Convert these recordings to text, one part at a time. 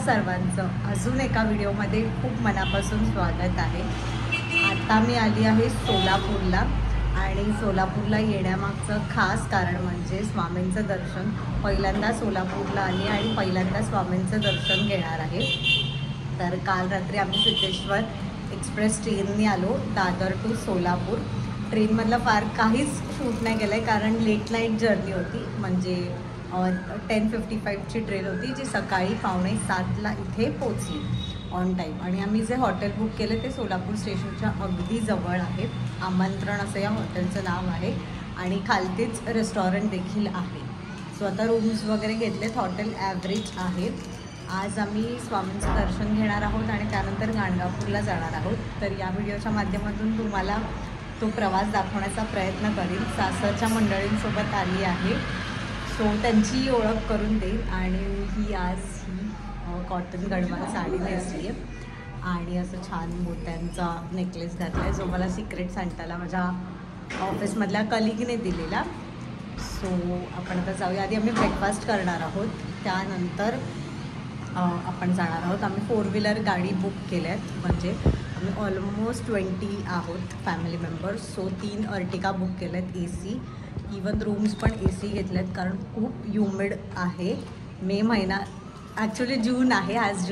सर्वांचं अजून एका व्हिडिओमध्ये खूप मनापासून स्वागत आहे। आता मी आली आहे सोलापूरला आणि सोलापूरला येण्यामागचं खास कारण म्हणजे स्वामींचं दर्शन। पहिल्यांदा सोलापूरला आली आणि पहिल्यांदा स्वामींचं दर्शन घेणार आहे। तर काल रात्री आम्ही सिद्धेश्वर एक्सप्रेस ट्रेनने आलो दादर टू सोलापूर। ट्रेनमधलं फार काहीच शूट नाही केलं आहे कारण लेट नाईट जर्नी होती, म्हणजे 10:55ची ट्रेन होती जी सकाळी 6:45ला इथे पोचली ऑन टाईम। आणि आम्ही जे हॉटेल बुक केलं ते सोलापूर स्टेशनच्या अगदी जवळ आहे। आमंत्रण असं या हॉटेलचं नाव आहे आणि खालतीच रेस्टॉरंट देखील आहे। सो आता रूम्स वगैरे घेतलेत, हॉटेल ॲव्हरेज आहे। आज आम्ही स्वामींचं दर्शन घेणार आहोत आणि त्यानंतर गाणगापूरला जाणार आहोत। तर या व्हिडिओच्या माध्यमातून तुम्हाला तो प्रवास दाखवण्याचा प्रयत्न करीन। सासरच्या मंडळींसोबत आली आहे, सो त्यांची ओळख करून देईन। आणि ही आज ही कॉटन गडवाल साडी नेसली आहे आणि असं छान मोत्यांचा नेकलेस घातला आहे जो मला सिक्रेट सांटाला माझ्या ऑफिसमधल्या कलिगने दिलेला। सो आपण आता जाऊया। आधी आम्ही ब्रेकफास्ट करणार आहोत, त्यानंतर आपण जाणार आहोत। आम्ही 4 व्हीलर गाडी बुक केल्या आहेत, म्हणजे आम्ही ऑलमोस्ट 20 आहोत family members. So 3 Ertiga book केल्या आहेत AC, इवन रूम्स पण AC घेतल्यात कारण खूप ह्युमिड आहे। मे महिना ॲक्च्युली जून आहे, आज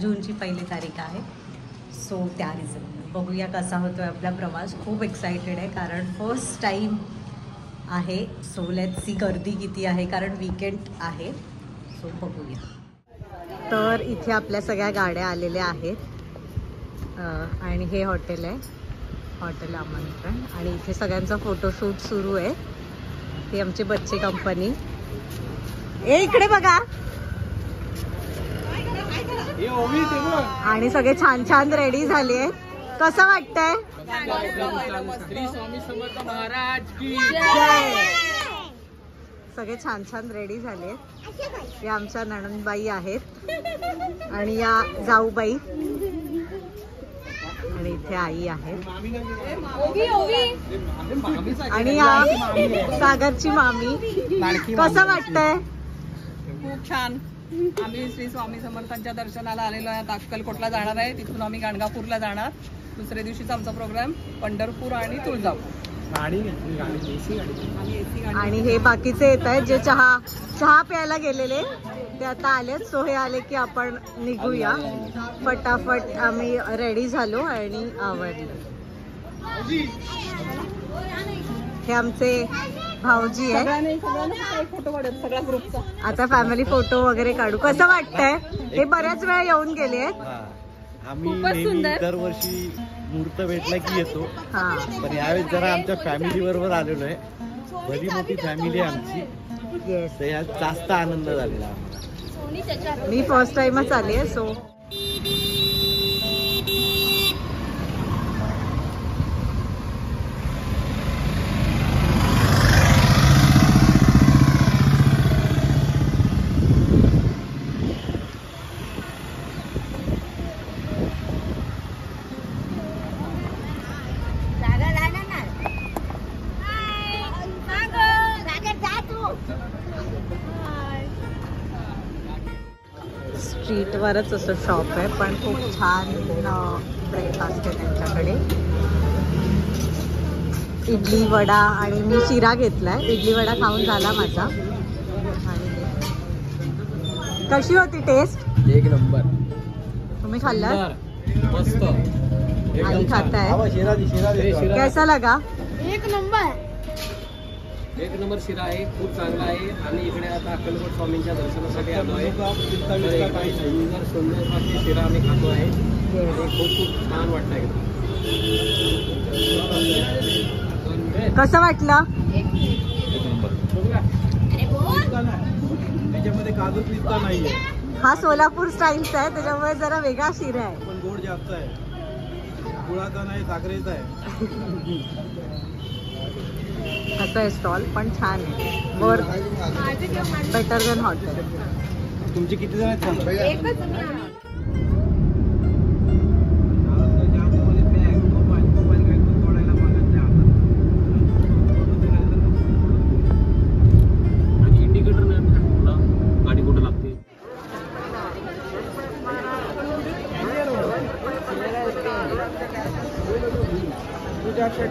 जूनची 1 तारीख आहे। सो त्या रिझन बघूया कसा होतो आहे आपला प्रवास। खूप एक्सायटेड आहे कारण फर्स्ट टाईम आहे। सो लेट्स सी गर्दी किती आहे कारण वीकेंड आहे। सो बघूया। तर इथे आपल्या सगळ्या गाड्या आलेल्या आहेत आणि हे हॉटेल आहे, हॉटेल आमंत्रण। आणि इथे सगळ्यांचा फोटोशूट सुरू आहे। हे आमची बच्चे कंपनी। इकडे बघा, आणि सगळे छान छान रेडी झाले आहेत। कसं वाटतंय? श्री स्वामी समर्थ महाराज की जय। सगळे छान छान रेडी झाले। या आमच्या नणंदबाई आहेत आणि या जाऊबाई आणि इथे आई आहे आणि या सागरची मामी। कसं वाटतंय? खूप छान। आम्ही श्री स्वामी समर्थांच्या दर्शनाला आलेलो आहे। अक्कलकोटला जाणार आहे, तिथून आम्ही गाणगापूरला जाणार। दुसऱ्या दिवशीचा आमचा प्रोग्राम पंढरपूर आणि तुळजापूर। आणि हे बाकीचे येत आहेत जे चहा प्यायला गेलेले ते आता आलेत। सो हे आले की आपण निघूया फटाफट। आम्ही रेडी झालो आणि आवडलो। हे आमचे भाऊजी आहे। फोटो काढत सगळ्या ग्रुपचा आता फॅमिली फोटो वगैरे काढू। कसं वाटतंय? हे बऱ्याच वेळा येऊन गेले आहेत। आम्ही दरवर्षी मुहूर्त भेटला की येतो, पण यावेळेस जरा आमच्या फॅमिली बरोबर आलेलो आहे। बरी मोठी फॅमिली आहे आमची। येस, यात जास्त आनंद झालेला आम्हाला। मी फर्स्ट टाइमच आली आहे। सो स्ट्रीटवरच असं शॉप आहे, पण खूप छान ब्रेकफास्ट आहे त्यांच्याकडे। इडली वडा आणि मी शिरा घेतलाय। इडली वडा खाऊन झाला माझा। आणि कशी होती टेस्ट? एक नंबर। तुम्ही खाल्लं? मस्त। आई खाताय, कैसा लगा? एक नंबर शिरा आहे, खूप चांगला आहे। आणि इकडे आता अक्कलकोट स्वामींच्या दर्शनासाठी आलो आहे। सुंदर सुंदर शिरा आम्ही खातो आहे। खूप छान वाटतंय। कसं वाटलं? एक नंबर। त्याच्यामध्ये काजू पिस्ता नाहीये, हा सोलापूर स्टाईलचा आहे त्याच्यामुळे जरा वेगळा शिरा आहे, पण गोड जास्त आहे। गुळाचा नाही, साखरेचा आहे। असं आहे स्टॉल, पण छान आहे। Were better than hotel. तुमचे किती जण आहेत? दर्शन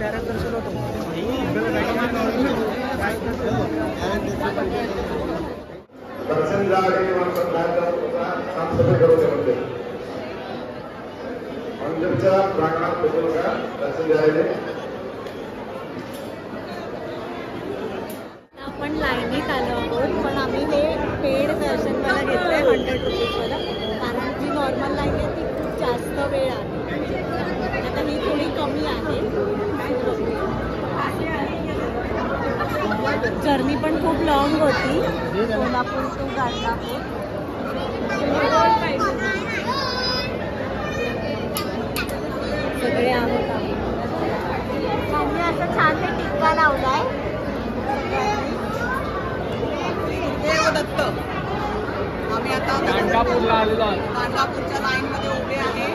झाले साफसफाई करून म्हणते मंदिरच्या प्रांगणात बसून का दर्शन घ्यायले. आपण लाईनीत आलो आहोत, पण आम्ही हे पेड दर्शनवाला घेतलंय 100 रुपीजवाला, कारण जी नॉर्मल लाईन आहे ती खूप जास्त वेळ आहे. आता ही थोडी कमी आहे. जर्नी पण खूप लॉंग होती, सोलापूर टू गाणगापूर. सगळे आहोत आम्ही. त्यांनी असं छान ते टिक्का लावलाय. दत्त आम्ही आता गाणगापूरला आलेलो आहोत. गाणगापूरच्या लाईन मध्ये उभे आहे.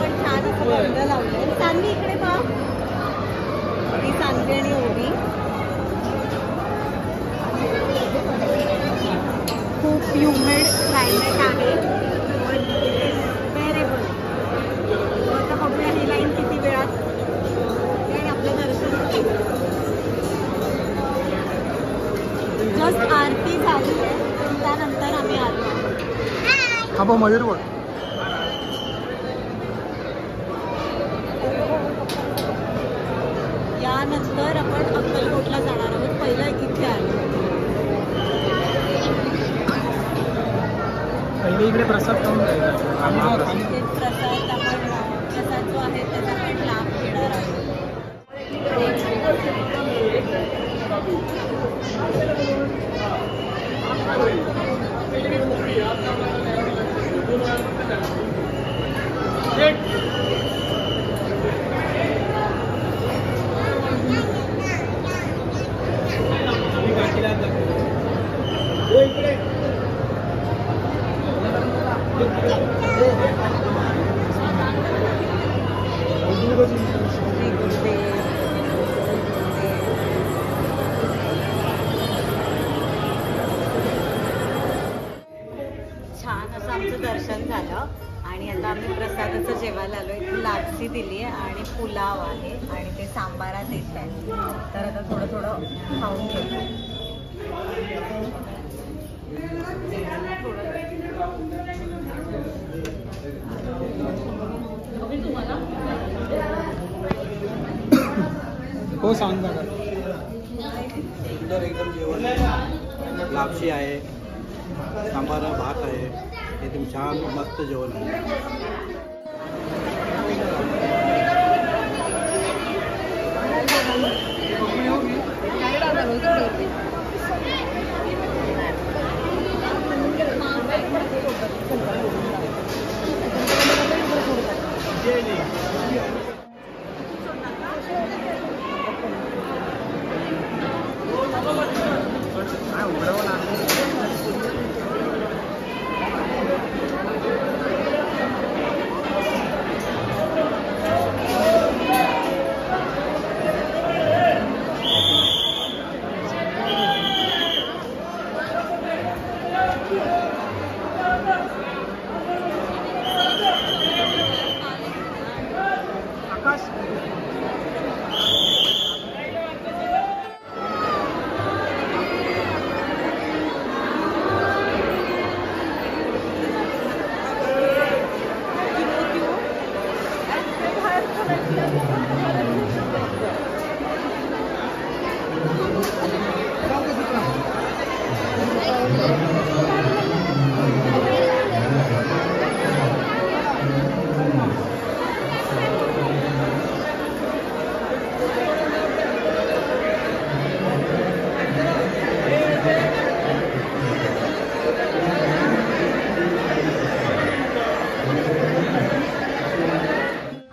पण छान असं बंद लावलंय. सांगली इकडे पहा, ही सांगली आणि ओवी. खूप ह्युमिड क्लायमेट आहे, बेरेबल. आता बघूया ही लाईन किती वेळात आणि आपलं दर्शन होईल. जस्ट आरती झाली आहे, त्यानंतर आम्ही आलो. हा बा मयूर बोल. यानंतर आपण अक्कलकोटला जाणार आहोत. पहिलं इथे आलो. पहिले इकडे प्रसाद खाऊन जायचा. इथे प्रसाद जो आहे त्याचा आपण लाभ घेणार आहोत. छान असं आमचं दर्शन झालं आणि आता आम्ही प्रसादाचं जेवायला आलोय. लापसी दिली आहे आणि पुलाव आहे आणि ते सांबारात येत आहे. तर आता थोडं थोडं खाऊन घेतो. हो सांग बघा. एकदम जेवण लापशी आहे, सांबारा भात आहे, एकदम छान मस्त जेवण आहे.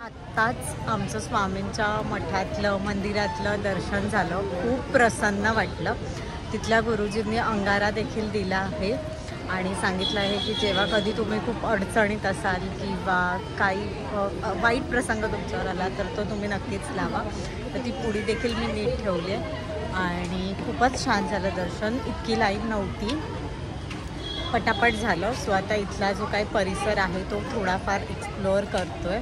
आत्ताच आमचं स्वामींच्या मठातलं मंदिरातलं दर्शन झालं. खूप प्रसन्न वाटलं. तिथल्या गुरुजींनी अंगारा देखील दिला आहे आणि सांगितलं आहे की जेव्हा कधी तुम्ही खूप अडचणीत असाल किंवा काही वाईट प्रसंग तुमच्यावर आला तर तो तुम्ही नक्कीच लावा. तर ती पुडी देखील मी नीट ठेवली आहे आणि खूपच छान झालं दर्शन. इतकी लाईन नव्हती, पटापट झालं. सो आता इथला जो काही परिसर आहे तो थोडाफार एक्सप्लोअर करतो आहे.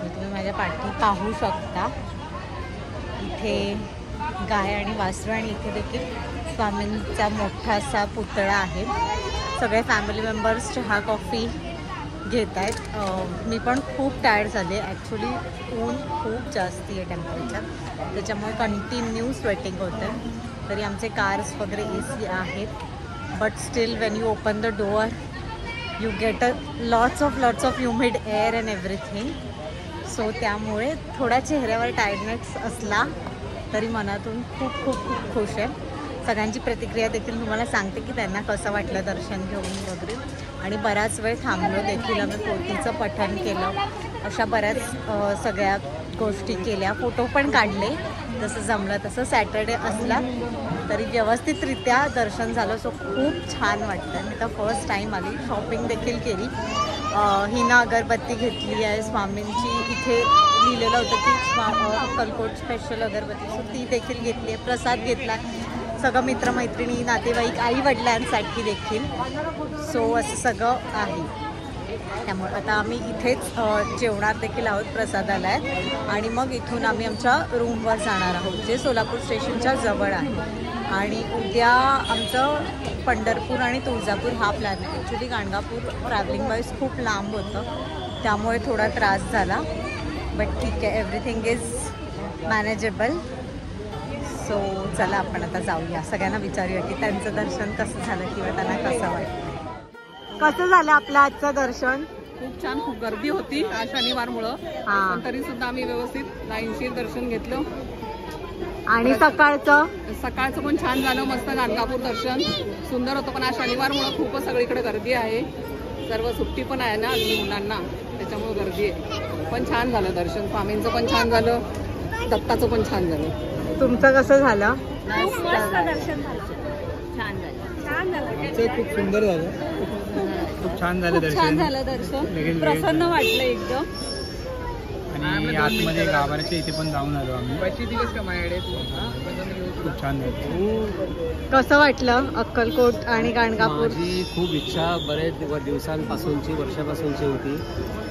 तुम्ही माझ्या पाठी पाहू शकता. इथे गाय आणि वासरू आणि इथे देखील स्वामींचा मोठासा पुतळा आहे. सगळे फॅमिली मेंबर्स चहा कॉफी घेत आहेत. मी पण खूप टायर्ड झाले. ॲक्च्युली ऊन खूप जास्ती आहे टेम्परेचर, त्याच्यामुळे कंटिन्यू स्वेटिंग होतं. तरी आमचे कार्स वगैरे AC आहेत, but still Wien you open the door you get lots of humid air and everything. So त्यामुळे थोडा चेहऱ्यावर टायर्डनेस असला तरी मनातून खूप खूप खूप खुश आहे. सगळ्यांची प्रतिक्रिया देखील तुम्हाला सांगते की त्यांना कसं वाटलं दर्शन घेऊन वगैरे. आणि बराच वेळ थांबलो देखील. आम्ही पोथीचं पठण केलं, अशा बऱ्याच सगळ्या गोष्टी केल्या. फोटो पण काढले जसं जमलं तसं. सॅटर्डे असला तरी व्यवस्थितरित्या दर्शन झालं. सो खूप छान वाटतं. मी तर फर्स्ट टाईम आली. शॉपिंग देखील केली. हिना अगरबत्ती घेतली आहे स्वामींची. इथे लिहिलेलं होतं की अक्कलकोट स्पेशल अगरबत्ती, सो ती देखील घेतली आहे. प्रसाद घेतला, सगळं मित्रमैत्रिणी, नातेवाईक, आई वडिलांसाठी देखील. सो असं सगळं आहे. त्यामुळे आता आम्ही इथेच जेवणार देखील आहोत प्रसादालयात आणि मग इथून आम्ही आमच्या रूमवर जाणार आहोत जे सोलापूर स्टेशनच्या जवळ आहे. आणि उद्या आमचं पंढरपूर आणि तुळजापूर हा प्लॅन आहे. ॲक्च्युली गाणगापूर ट्रॅव्हलिंग वाईज खूप लांब होतं, त्यामुळे थोडा त्रास झाला. बट ठीक आहे, एव्हरीथिंग इज मॅनेजेबल. सो चला आपण आता जाऊया. सगळ्यांना विचारूया की त्यांचं दर्शन कसं झालं किंवा त्यांना कसं वाटतं. कसं झालं आपलं आजचं दर्शन? खूप छान. खूप गर्दी होती आज शनिवारमुळं, हां. पण तरी सुद्धा आम्ही व्यवस्थित लाईनशीर दर्शन घेतलं. आणि सकाळचं पण छान झालं. मस्त गाणगापूर दर्शन सुंदर होतं. पण आज शनिवारमुळं खूपच सगळीकडे गर्दी आहे. सर्व सुट्टी पण आहे ना मुलांना, त्याच्यामुळे गर्दी आहे. पण छान झालं दर्शन. स्वामींचं पण छान झालं, दत्ताचं पण छान झालं. तुमचं कसं झालं? आमचं खूप सुंदर झालं, खूप छान झालं खूप छान दर्शन. झालं दर्शन. लगेच प्रसन्न वाटलं एकदम. आणि आतमध्ये गाभाऱ्याच्या इथे पण जाऊन आलो आम्ही. खूप छान झालं. कसं वाटलं अक्कलकोट आणि गाणगापूर? माझी खूप इच्छा बरेच दिवसांपासूनची, वर्षापासूनची होती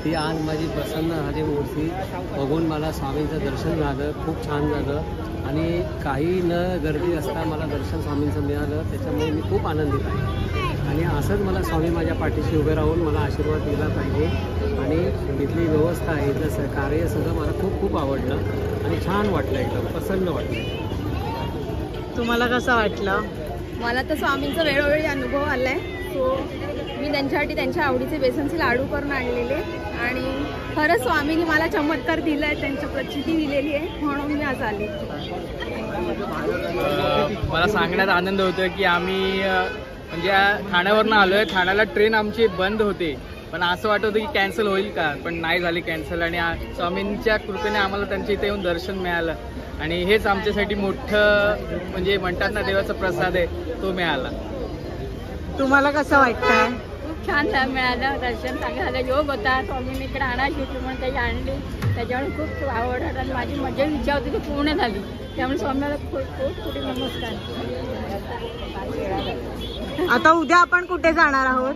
ती. आज माझी प्रसन्न झाली मूर्ती बघून. मला स्वामींचं दर्शन झालं, खूप छान झालं. आणि काही न गर्दी असता मला दर्शन स्वामींचं मिळालं, त्याच्यामुळे मी खूप आनंदित आहे. आणि असंच मला स्वामी माझ्या पाठीशी उभे राहून मला आशीर्वाद दिला पाहिजे. आणि तिथली व्यवस्था आहे, इथलं कार्य सगळं मला खूप खूप आवडलं आणि छान वाटलं, एकदम प्रसन्न वाटलं. तुम्हाला कसं वाटलं? मला तर स्वामींचा वेळोवेळी अनुभव आला आहे. सो मी त्यांच्यासाठी त्यांच्या आवडीचे बेसनचे लाडू करून आणलेले आणि खरंच स्वामींनी मला चमत्कार दिला आहे, त्यांची प्रचिती दिलेली आहे, म्हणून मी आज आले. मला सांगण्यात आनंद होतोय की आम्ही म्हणजे ठाण्यावरनं आलोय. ठाण्याला ट्रेन आमची बंद होते, पण असं वाटत होतं की कॅन्सल होईल का, पण नाही झाली कॅन्सल. आणि स्वामींच्या कृपेने आम्हाला त्यांच्या इथे येऊन दर्शन मिळालं. आणि हेच आमच्यासाठी मोठं म्हणजे म्हणतात ना देवाचा प्रसाद आहे, तो मिळाला. तुम्हाला कसं वाटतंय? खूप छान मिळालं दर्शन. चांगलं झालं. योग होता, स्वामींनी इकडे आणायची होती म्हणून त्याची आणली, त्याच्यामुळे खूप आवड आणि माझी मजा इच्छा होती ती पूर्ण झाली. त्यामुळे स्वामीला खूप खूप खूप नमस्कार. आता उद्या आपण कुठे जाणार आहोत?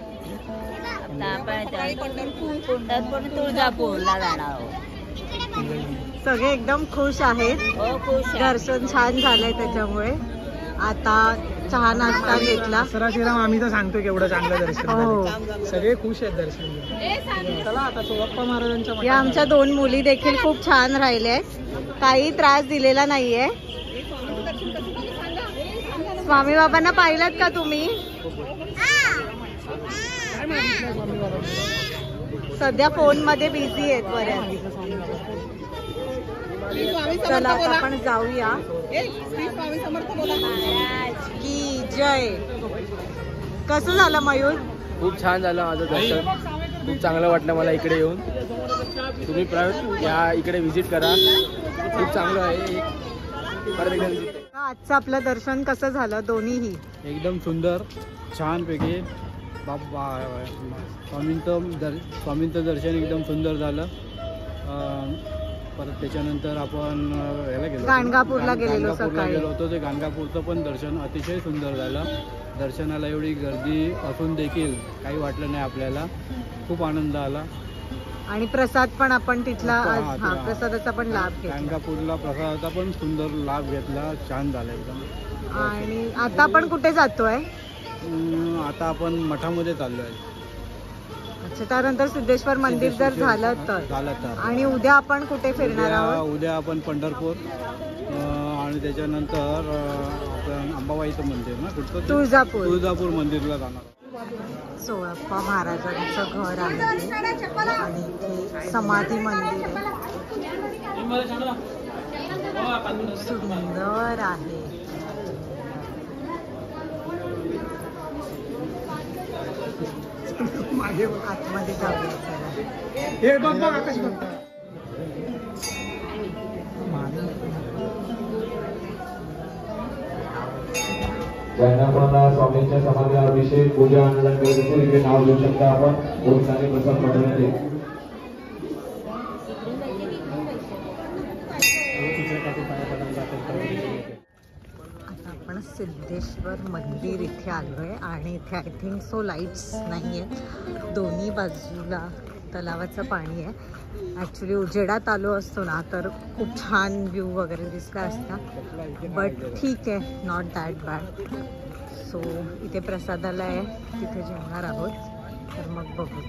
पंढरपूर तुळजापूरला जाणार आहोत. सगळे एकदम खुश आहेत. दर्शन छान झालंय, त्याच्यामुळे आता चहा नाश्ता घेतला. श्रीराम आम्ही तर सांगतो केवढं चांगलं दर्शन झालं. सगळे खुश आहेत दर्शन. चला आता सोळप्पा महाराजांच्या या आमच्या 2 मुली देखील खूप छान राहिल्या, काही त्रास दिलेला नाहीये. स्वामी बाबांना पाहिलात का तुम्ही? सध्या फोन मध्ये बिझी आहेत बऱ्याच. चला आता आपण जाऊया. की जय. कसं झालं मयूर? खूप छान झालं माझं दर्शन. खूप चांगलं वाटलं मला इकडे येऊन. तुम्ही या इकडे व्हिजिट करा, खूप चांगलं आहे. आजचं आपलं दर्शन कसं झालं? दोन्हीही एकदम सुंदर, छानपैकी. स्वामींचं दर्शन एकदम सुंदर झालं. परत त्याच्यानंतर आपण ह्याला गेलो, गाणगापूरला गेलेलो सकाळी. गेलो होतो. ते गाणगापूरचं पण दर्शन अतिशय सुंदर झालं. दर्शनाला एवढी गर्दी असून देखील काही वाटलं नाही आपल्याला. खूप आनंद आला. आणि प्रसाद पण आपण तिथला प्रसादाचा पण लाभ घेतला. गाणगापूरला प्रसादाचा पण सुंदर लाभ घेतला. छान झालं एकदम. आणि आता आपण कुठे जातोय? आता आपण मठामध्ये चाललोय. अच्छा, त्यानंतर सिद्धेश्वर मंदिर जर झालं तर. आणि उद्या आपण कुठे फिरणार आहोत? उद्या आपण पंढरपूर आणि त्याच्यानंतर आपण अंबाबाईचं मंदिर ना कुठचं, तुळजापूर मंदिरला जाणार. सोळप्पा महाराजांचं घर आहे आणि इथे समाधी मंदिर आहे. सुंदर आहे. आतमध्ये जाऊया चला. ज्यांना पण स्वामींच्या समाधीला अभिषेक पूजा अनुदान करायचं इथे नाव घेऊ शकता आपण. पोलिसांनी प्रसाद पाठवण्यात आता आपण सिद्धेश्वर मंदिर इथे आलोय आणि इथे आय थिंक सो लाईट्स नाही आहेत. दोन्ही बाजूला तलावाचं पाणी आहे. ॲक्च्युली उजेडात आलो असतो ना तर खूप छान व्ह्यू वगैरे दिसला असता. बट ठीक आहे, नॉट दॅट बॅड. सो इथे प्रसादालय आहे, तिथे जेवणार आहोत. तर मग बघू.